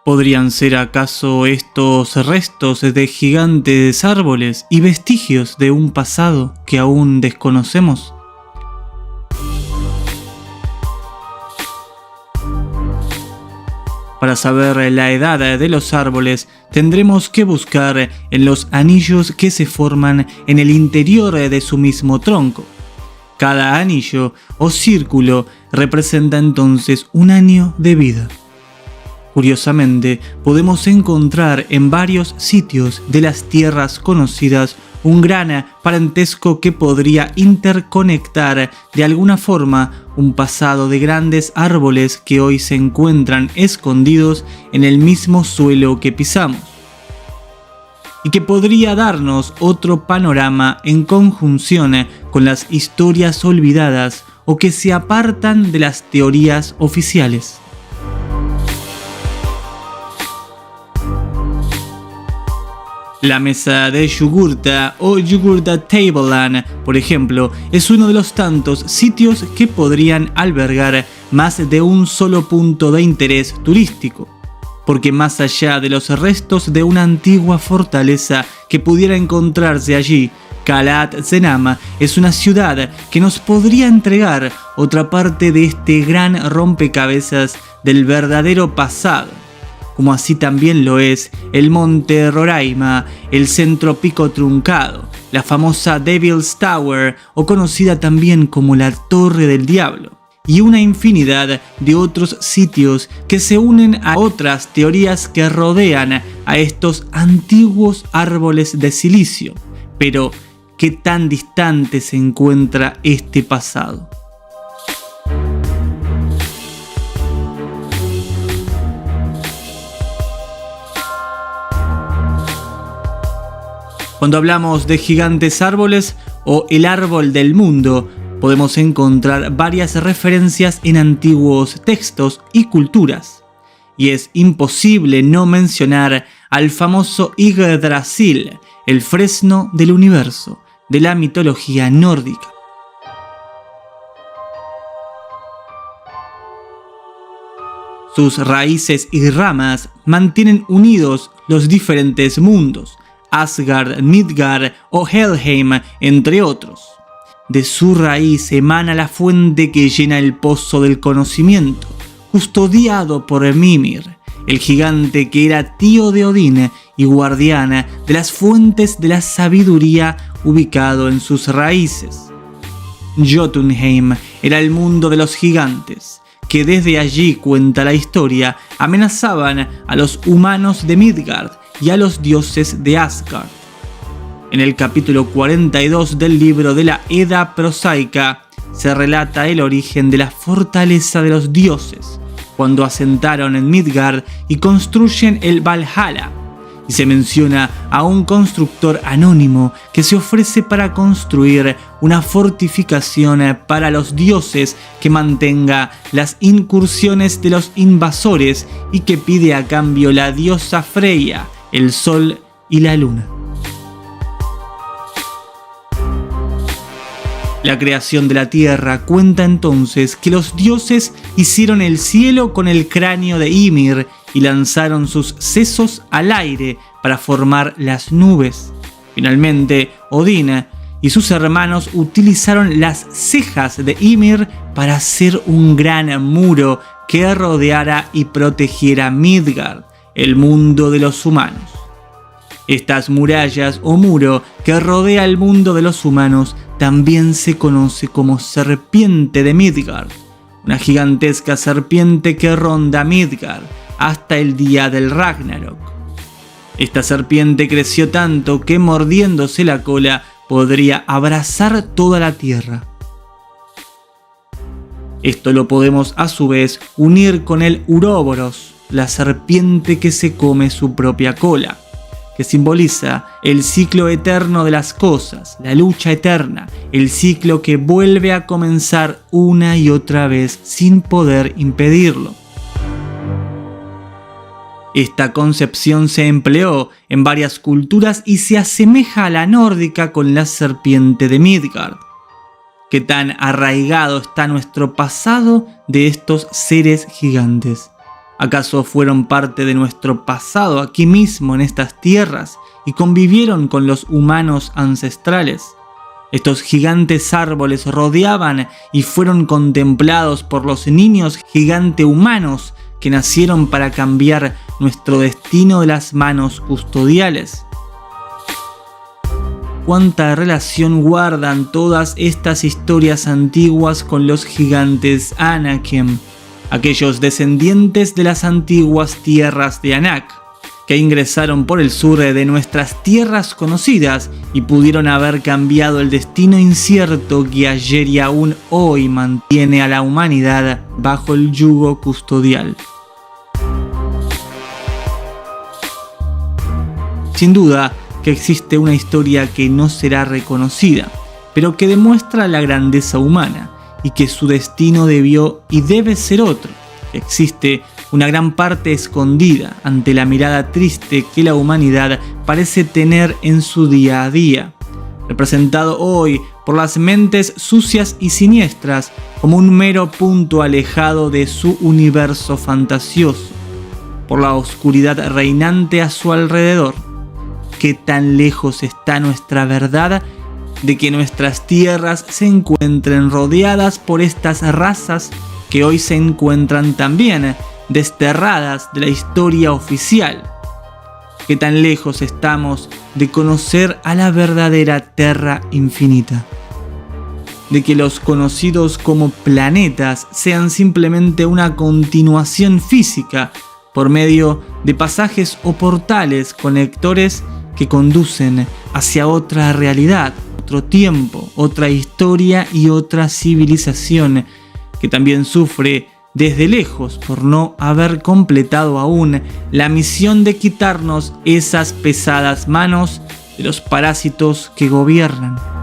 ¿Podrían ser acaso estos restos de gigantes árboles y vestigios de un pasado que aún desconocemos? Para saber la edad de los árboles, tendremos que buscar en los anillos que se forman en el interior de su mismo tronco. Cada anillo o círculo representa entonces un año de vida. Curiosamente, podemos encontrar en varios sitios de las tierras conocidas un gran parentesco que podría interconectar de alguna forma un pasado de grandes árboles que hoy se encuentran escondidos en el mismo suelo que pisamos, y que podría darnos otro panorama en conjunción con las historias olvidadas o que se apartan de las teorías oficiales. La mesa de Yugurta o Yugurta Tableland, por ejemplo, es uno de los tantos sitios que podrían albergar más de un solo punto de interés turístico, porque más allá de los restos de una antigua fortaleza que pudiera encontrarse allí, Kalat Zenama es una ciudad que nos podría entregar otra parte de este gran rompecabezas del verdadero pasado, como así también lo es el monte Roraima, el centro pico truncado, la famosa Devil's Tower o conocida también como la Torre del Diablo, y una infinidad de otros sitios que se unen a otras teorías que rodean a estos antiguos árboles de silicio. Pero, ¿qué tan distante se encuentra este pasado? Cuando hablamos de gigantes árboles o el árbol del mundo, podemos encontrar varias referencias en antiguos textos y culturas. Y es imposible no mencionar al famoso Yggdrasil, el fresno del universo, de la mitología nórdica. Sus raíces y ramas mantienen unidos los diferentes mundos, Asgard, Midgard o Helheim, entre otros. De su raíz emana la fuente que llena el pozo del conocimiento, custodiado por Mimir, el gigante que era tío de Odín y guardiana de las fuentes de la sabiduría ubicado en sus raíces. Jotunheim era el mundo de los gigantes, que desde allí, cuenta la historia, amenazaban a los humanos de Midgard y a los dioses de Asgard. En el capítulo 42 del libro de la Edda prosaica se relata el origen de la fortaleza de los dioses, cuando asentaron en Midgard y construyen el Valhalla, y se menciona a un constructor anónimo que se ofrece para construir una fortificación para los dioses que mantenga las incursiones de los invasores y que pide a cambio la diosa Freya, el sol y la luna. La creación de la tierra cuenta entonces que los dioses hicieron el cielo con el cráneo de Ymir y lanzaron sus sesos al aire para formar las nubes. Finalmente, Odín y sus hermanos utilizaron las cejas de Ymir para hacer un gran muro que rodeara y protegiera Midgard, el mundo de los humanos. Estas murallas o muro que rodea el mundo de los humanos también se conoce como serpiente de Midgard, una gigantesca serpiente que ronda Midgard hasta el día del Ragnarok. Esta serpiente creció tanto que mordiéndose la cola podría abrazar toda la tierra. Esto lo podemos a su vez unir con el Uroboros, la serpiente que se come su propia cola, que simboliza el ciclo eterno de las cosas, la lucha eterna, el ciclo que vuelve a comenzar una y otra vez sin poder impedirlo. Esta concepción se empleó en varias culturas y se asemeja a la nórdica con la serpiente de Midgard. ¿Qué tan arraigado está nuestro pasado de estos seres gigantes? ¿Acaso fueron parte de nuestro pasado aquí mismo en estas tierras y convivieron con los humanos ancestrales? Estos gigantes árboles rodeaban y fueron contemplados por los niños gigante humanos que nacieron para cambiar nuestro destino de las manos custodiales. ¿Cuánta relación guardan todas estas historias antiguas con los gigantes Anakim, aquellos descendientes de las antiguas tierras de Anak, que ingresaron por el sur de nuestras tierras conocidas y pudieron haber cambiado el destino incierto que ayer y aún hoy mantiene a la humanidad bajo el yugo custodial? Sin duda que existe una historia que no será reconocida, pero que demuestra la grandeza humana y que su destino debió y debe ser otro. Existe una gran parte escondida ante la mirada triste que la humanidad parece tener en su día a día, representado hoy por las mentes sucias y siniestras como un mero punto alejado de su universo fantasioso, por la oscuridad reinante a su alrededor. ¿Qué tan lejos está nuestra verdad de que nuestras tierras se encuentren rodeadas por estas razas que hoy se encuentran también desterradas de la historia oficial? ¿Qué tan lejos estamos de conocer a la verdadera Terra Infinita? De que los conocidos como planetas sean simplemente una continuación física por medio de pasajes o portales conectores que conducen hacia otra realidad, otro tiempo, otra historia y otra civilización que también sufre desde lejos por no haber completado aún la misión de quitarnos esas pesadas manos de los parásitos que gobiernan.